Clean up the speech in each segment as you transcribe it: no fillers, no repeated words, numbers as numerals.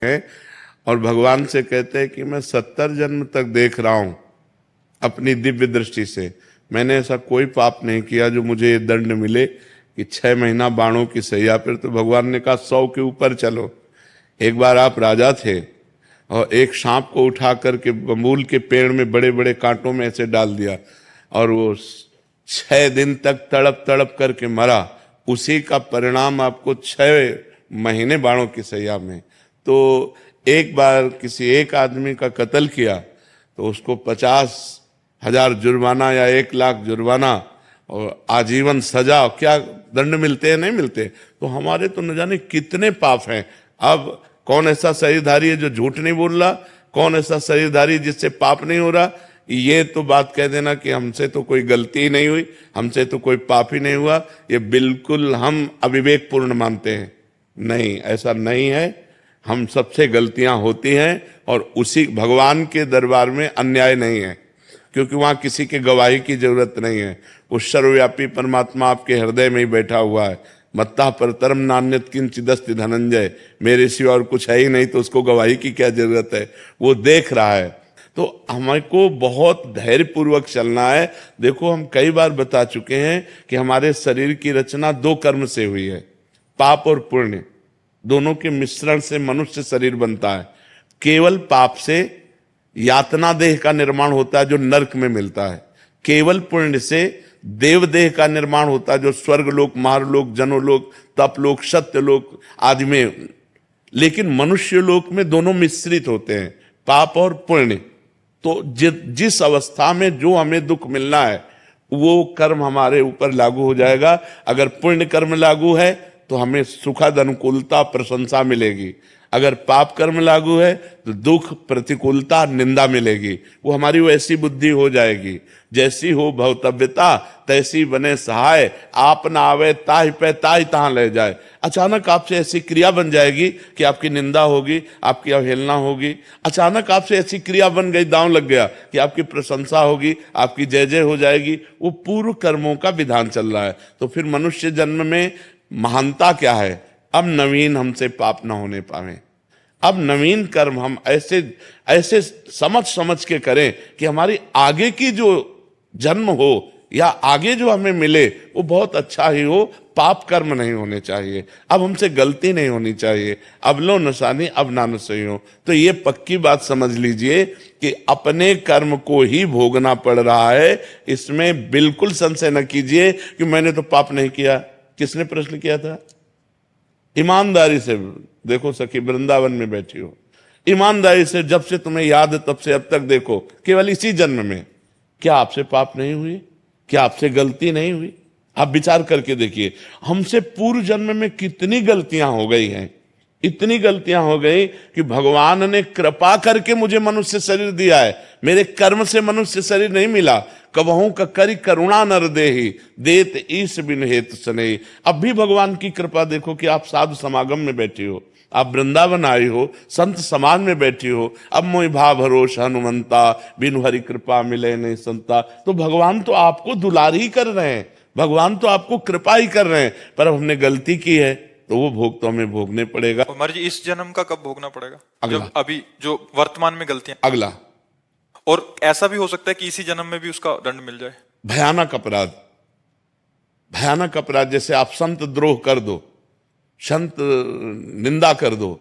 हैं और भगवान से कहते हैं कि मैं 70 जन्म तक देख रहा हूं अपनी दिव्य दृष्टि से, मैंने ऐसा कोई पाप नहीं किया जो मुझे ये दंड मिले कि 6 महीना बाणों की सैया पर। तो भगवान ने कहा 100 के ऊपर चलो। एक बार आप राजा थे और एक सांप को उठा करके बबूल के पेड़ में बड़े बड़े कांटों में ऐसे डाल दिया और वो 6 दिन तक तड़प तड़प करके मरा। उसी का परिणाम आपको 6 महीने बाणों की सैया में। तो एक बार किसी एक आदमी का कत्ल किया तो उसको 50,000 जुर्माना या 1 लाख जुर्माना और आजीवन सजा, क्या दंड मिलते हैं? नहीं मिलते। तो हमारे तो न जाने कितने पाप हैं। अब कौन ऐसा शरीरधारी है जो झूठ नहीं बोल रहा? कौन ऐसा शरीरधारी जिससे पाप नहीं हो रहा? ये तो बात कह देना कि हमसे तो कोई गलती ही नहीं हुई, हमसे तो कोई पाप ही नहीं हुआ, ये बिल्कुल हम अविवेकपूर्ण मानते हैं। नहीं, ऐसा नहीं है। हम सबसे गलतियां होती हैं और उसी भगवान के दरबार में अन्याय नहीं है, क्योंकि वहां किसी के गवाही की जरूरत नहीं है। उस सर्वव्यापी परमात्मा आपके हृदय में ही बैठा हुआ है। मत्ता परतरम नान्यत किंचिदस्ति धनंजय, मेरे सिवा और कुछ है ही नहीं, तो उसको गवाही की क्या जरूरत है? वो देख रहा है। तो हमको बहुत धैर्यपूर्वक चलना है। देखो, हम कई बार बता चुके हैं कि हमारे शरीर की रचना 2 कर्म से हुई है, पाप और पुण्य। दोनों के मिश्रण से मनुष्य शरीर बनता है। केवल पाप से यातना देह का निर्माण होता है जो नरक में मिलता है। केवल पुण्य से देव देह का निर्माण होता है जो स्वर्गलोक, महारलोक, जनोलोक, तपलोक, सत्यलोक आदि में। लेकिन मनुष्य लोक में दोनों मिश्रित होते हैं, पाप और पुण्य। तो जिस अवस्था में जो हमें दुख मिलना है वो कर्म हमारे ऊपर लागू हो जाएगा। अगर पुण्य कर्म लागू है तो हमें सुखद अनुकूलता प्रशंसा मिलेगी। अगर पाप कर्म लागू है तो दुख, प्रतिकूलता, निंदा मिलेगी। वो हमारी वैसी बुद्धि हो जाएगी, जैसी हो भवतव्यता तैसी बने सहाय, आप ना आवे ताहि पे ताहि तहां ले जाए। अचानक आपसे ऐसी क्रिया बन जाएगी कि आपकी निंदा होगी, आपकी अवहेलना होगी। अचानक आपसे ऐसी क्रिया बन गई, दांव लग गया, कि आपकी प्रशंसा होगी, आपकी जय जय हो जाएगी। वो पूर्व कर्मों का विधान चल रहा है। तो फिर मनुष्य जन्म में महानता क्या है? अब नवीन हमसे पाप ना होने पावे। अब नवीन कर्म हम ऐसे ऐसे समझ समझ के करें कि हमारी आगे की जो जन्म हो या आगे जो हमें मिले वो बहुत अच्छा ही हो। पाप कर्म नहीं होने चाहिए। अब हमसे गलती नहीं होनी चाहिए। अब लो नशानी अब ना सही हो। तो ये पक्की बात समझ लीजिए कि अपने कर्म को ही भोगना पड़ रहा है। इसमें बिल्कुल संशय न कीजिए कि मैंने तो पाप नहीं किया। किसने प्रश्न किया था? ईमानदारी से देखो सखी, वृंदावन में बैठी हो, ईमानदारी से जब से तुम्हें याद है तब से अब तक देखो, केवल इसी जन्म में क्या आपसे पाप नहीं हुई? क्या आपसे गलती नहीं हुई? आप विचार करके देखिए, हमसे पूर्व जन्म में कितनी गलतियां हो गई हैं। इतनी गलतियां हो गई कि भगवान ने कृपा करके मुझे मनुष्य शरीर दिया है। मेरे कर्म से मनुष्य शरीर नहीं मिला। कबहू का करी करुणा नर देहि, देत ईश बिन हेत सनेहि। अब भी भगवान की कृपा देखो कि आप साधु समागम में बैठी हो, आप वृंदावन आई हो, संत समाज में बैठी हो। अब मोहि भाव भरोस हनुमंता, बिनु हरि कृपा मिले नहीं संता। तो भगवान तो आपको दुलार ही कर रहे हैं, भगवान तो आपको कृपा ही कर रहे हैं। पर अब हमने गलती की है तो वो भोग तो हमें भोगने पड़ेगा। महाराज जी, इस जन्म का कब भोगना पड़ेगा? अगला। जब अभी जो वर्तमान में गलतियां, अगला। और ऐसा भी हो सकता है कि इसी जन्म में भी उसका दंड मिल जाए। भयानक अपराध, भयानक अपराध। जैसे आप संत द्रोह कर दो, संत निंदा कर दो,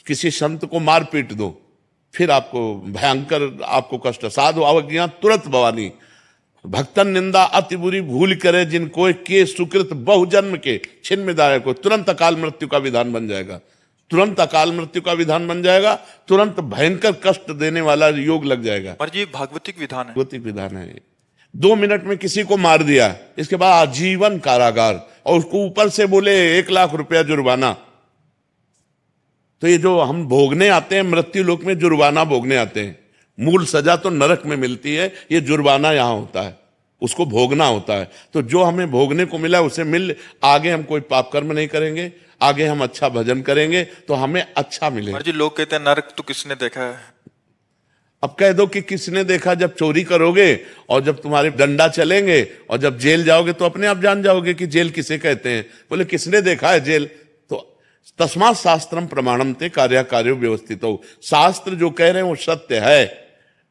किसी संत को मार पीट दो, फिर आपको भयंकर, आपको कष्ट। साधु अवज्ञा तुरंत भवानी, भक्तन निंदा अति बुरी भूल करे, जिनको के सुकृत बहुजन्म के छिन्न दाय को। तुरंत अकाल मृत्यु का विधान बन जाएगा, तुरंत अकाल मृत्यु का विधान बन जाएगा, तुरंत भयंकर कष्ट देने वाला योग लग जाएगा। पर ये भागवतिक विधान है, भागवतिक विधान है। 2 मिनट में किसी को मार दिया, इसके बाद आजीवन कारागार, और उसको ऊपर से बोले 1 लाख रुपया जुर्माना। तो ये जो हम भोगने आते हैं मृत्यु लोक में, जुर्माना भोगने आते हैं। मूल सजा तो नरक में मिलती है, ये जुर्माना यहां होता है, उसको भोगना होता है। तो जो हमें भोगने को मिला उसे मिल, आगे हम कोई पाप कर्म नहीं करेंगे, आगे हम अच्छा भजन करेंगे तो हमें अच्छा मिलेगा। जी लोग कहते हैं नरक तो किसने देखा है? अब कह दो कि किसने देखा? जब चोरी करोगे और जब तुम्हारे डंडा चलेंगे और जब जेल जाओगे तो अपने आप जान जाओगे कि जेल किसे कहते हैं। बोले किसने देखा है जेल? तो तस्मात् शास्त्रम प्रमाणम ते कार्याकार्यो व्यवस्थित हो। शास्त्र जो कह रहे हैं वो सत्य है,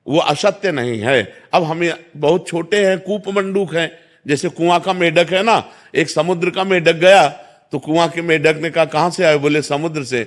वो असत्य नहीं है। अब हम बहुत छोटे हैं, कूप मंडूक हैं, जैसे कुआं का मेढक है ना, एक समुद्र का मेढक गया तो कुआं के मेढक ने कहा कहां से आए? बोले समुद्र से।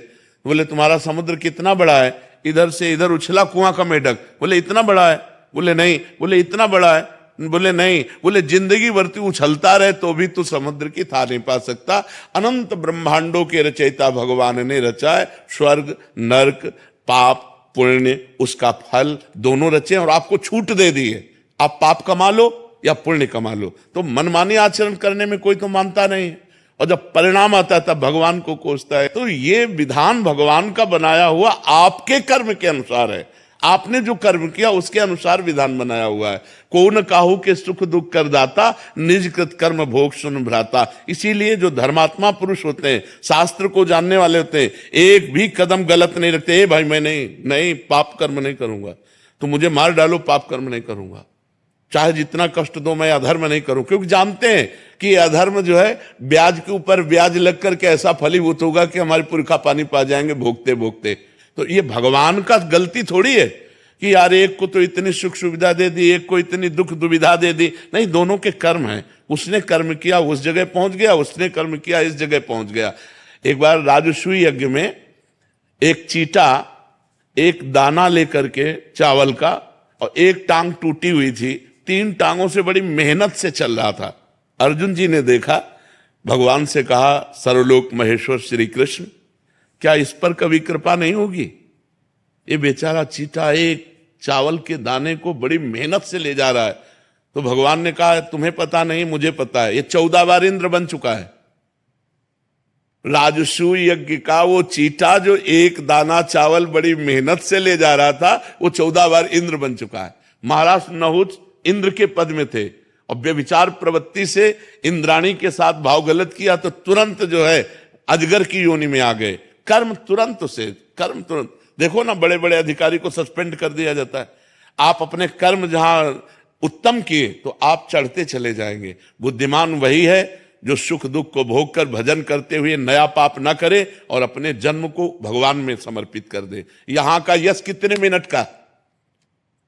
बोले तुम्हारा समुद्र कितना बड़ा है? इधर से इधर उछला कुआं का मेढक। बोले इतना बड़ा है? बोले नहीं। बोले इतना बड़ा है? बोले नहीं। बोले जिंदगी भर तू उछलता रहे तो भी तू समुद्र की था नहीं पा सकता। अनंत ब्रह्मांडों के रचयिता भगवान ने रचा है, स्वर्ग नरक पाप पुण्य उसका फल दोनों रचे और आपको छूट दे दी है, आप पाप कमा लो या पुण्य कमा लो। तो मनमानी आचरण करने में कोई तो मानता नहीं है, और जब परिणाम आता है तब भगवान को कोसता है। तो ये विधान भगवान का बनाया हुआ आपके कर्म के अनुसार है, आपने जो कर्म किया उसके अनुसार विधान बनाया हुआ है। को न काहू के सुख दुख कर दाता, निज कृत कर्म भोग सुन भ्राता। इसीलिए जो धर्मात्मा पुरुष होते हैं, शास्त्र को जानने वाले होते हैं, एक भी कदम गलत नहीं रखते। भाई मैं नहीं पाप कर्म नहीं करूंगा, तो मुझे मार डालो पाप कर्म नहीं करूंगा, चाहे जितना कष्ट दो मैं अधर्म नहीं करूं। क्योंकि जानते हैं कि अधर्म जो है ब्याज के ऊपर ब्याज लग करके ऐसा फलीभूत होगा कि हमारे पुरखा पानी पा जाएंगे भोगते भोगते। तो ये भगवान का गलती थोड़ी है कि यार एक को तो इतनी सुख सुविधा दे दी, एक को इतनी दुख दुविधा दे दी। नहीं, दोनों के कर्म हैं। उसने कर्म किया उस जगह पहुंच गया, उसने कर्म किया इस जगह पहुंच गया। एक बार राजसूय यज्ञ में एक चीटा एक दाना लेकर के चावल का, और एक टांग टूटी हुई थी, 3 टांगों से बड़ी मेहनत से चल रहा था। अर्जुन जी ने देखा, भगवान से कहा सर्वलोक महेश्वर श्री कृष्ण, क्या इस पर कभी कृपा नहीं होगी? ये बेचारा चीटा एक चावल के दाने को बड़ी मेहनत से ले जा रहा है। तो भगवान ने कहा तुम्हें पता नहीं मुझे पता है, ये 14 बार इंद्र बन चुका है। राजसूय यज्ञ का वो चीटा जो एक दाना चावल बड़ी मेहनत से ले जा रहा था, वो 14 बार इंद्र बन चुका है। महाराज नहुष इंद्र के पद में थे, और व्यभिचार प्रवृत्ति से इंद्राणी के साथ भाव गलत किया तो तुरंत जो है अजगर की योनि में आ गए। कर्म तुरंत देखो ना, बड़े बड़े अधिकारी को सस्पेंड कर दिया जाता है। आप अपने कर्म जहां उत्तम किए तो आप चढ़ते चले जाएंगे। बुद्धिमान वही है जो सुख दुख को भोग कर भजन करते हुए नया पाप न करे और अपने जन्म को भगवान में समर्पित कर दे। यहां का यश कितने मिनट का?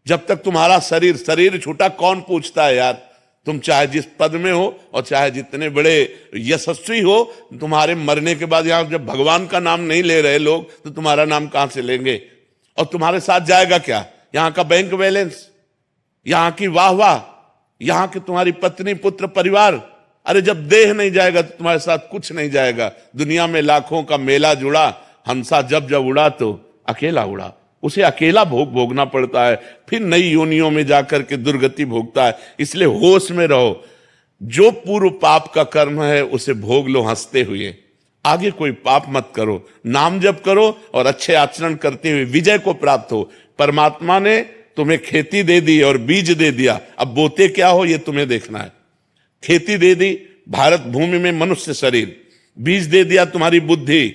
जब तक तुम्हारा शरीर छूटा कौन पूछता है यार? तुम चाहे जिस पद में हो और चाहे जितने बड़े यशस्वी हो, तुम्हारे मरने के बाद यहां जब भगवान का नाम नहीं ले रहे लोग, तो तुम्हारा नाम कहां से लेंगे? और तुम्हारे साथ जाएगा क्या? यहां का बैंक बैलेंस, यहां की वाह, यहां की तुम्हारी पत्नी पुत्र परिवार। अरे जब देह नहीं जाएगा तो तुम्हारे साथ कुछ नहीं जाएगा। दुनिया में लाखों का मेला जुड़ा, हंसा जब जब उड़ा तो अकेला उड़ा। उसे अकेला भोगना पड़ता है, फिर नई योनियों में जाकर के दुर्गति भोगता है। इसलिए होश में रहो, जो पूर्व पाप का कर्म है उसे भोग लो हंसते हुए। आगे कोई पाप मत करो, नाम जप करो और अच्छे आचरण करते हुए विजय को प्राप्त हो। परमात्मा ने तुम्हें खेती दे दी और बीज दे दिया, अब बोते क्या हो ये तुम्हें देखना है। खेती दे दी भारत भूमि में मनुष्य शरीर, बीज दे दिया तुम्हारी बुद्धि।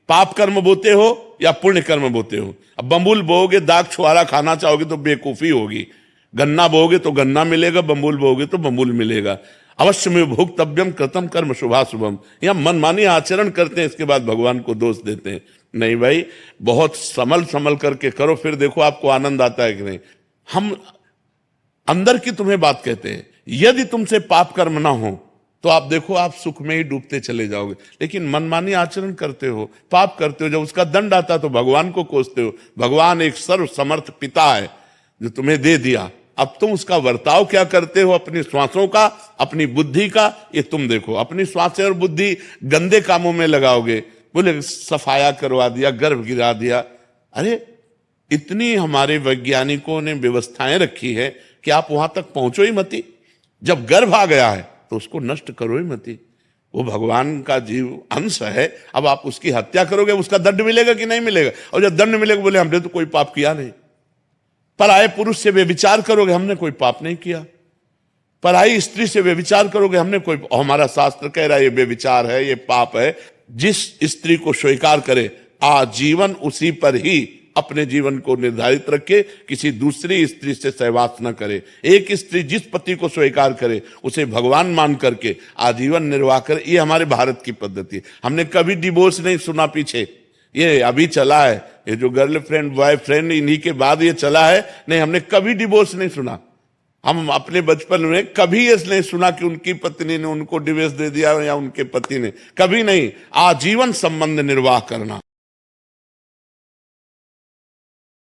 पाप कर्म बोते हो या पुण्य कर्म बोते हो? अब बम्बुल बोओगे, दाग छुआरा खाना चाहोगे तो बेकूफी होगी। गन्ना बोओगे तो गन्ना मिलेगा, बम्बुल बोओगे तो बम्बुल मिलेगा। अवश्य में भोक्तव्यम कृतम कर्म शुभाशुभम। या मनमानी आचरण करते हैं, इसके बाद भगवान को दोष देते हैं। नहीं भाई, बहुत संभल करके करो, फिर देखो आपको आनंद आता है कि नहीं। हम अंदर की तुम्हें बात कहते हैं, यदि तुमसे पाप कर्म ना हो तो आप देखो आप सुख में ही डूबते चले जाओगे। लेकिन मनमानी आचरण करते हो, पाप करते हो, जब उसका दंड आता तो भगवान को कोसते हो। भगवान एक सर्व समर्थ पिता है जो तुम्हें दे दिया, अब तुम उसका वर्ताव क्या करते हो अपनी श्वासों का, अपनी बुद्धि का, ये तुम देखो। अपनी श्वासें और बुद्धि गंदे कामों में लगाओगे, बोले सफाया करवा दिया, गर्भ गिरा दिया। अरे इतनी हमारे वैज्ञानिकों ने व्यवस्थाएं रखी है कि आप वहां तक पहुंचो ही मती। जब गर्भ आ गया है तो उसको नष्ट करो ही मती। वो भगवान का जीव अंश है, अब आप उसकी हत्या करोगे, उसका दंड मिलेगा कि नहीं मिलेगा? और जब दंड मिलेगा बोले हमने तो कोई पाप किया नहीं। पराये पुरुष से व्यभिचार करोगे, हमने कोई पाप नहीं किया। पराई स्त्री से व्यभिचार करोगे, हमने कोई, हमारा शास्त्र कह रहा है ये व्यभिचार है, ये पाप है। जिस स्त्री को स्वीकार करे आजीवन उसी पर ही अपने जीवन को निर्धारित रखे, किसी दूसरी स्त्री से सहवास न करे। एक स्त्री जिस पति को स्वीकार करे उसे भगवान मान करके आजीवन निर्वाह करे। ये हमारे भारत की पद्धति है। हमने कभी डिवोर्स नहीं सुना पीछे, ये अभी चला है, ये जो गर्लफ्रेंड बॉयफ्रेंड इन्हीं के बाद ये चला है। नहीं, हमने कभी डिवोर्स नहीं सुना। हम अपने बचपन में कभी ये नहीं सुना कि उनकी पत्नी ने उनको डिवोर्स दे दिया या उनके पति ने, कभी नहीं। आजीवन संबंध निर्वाह करना।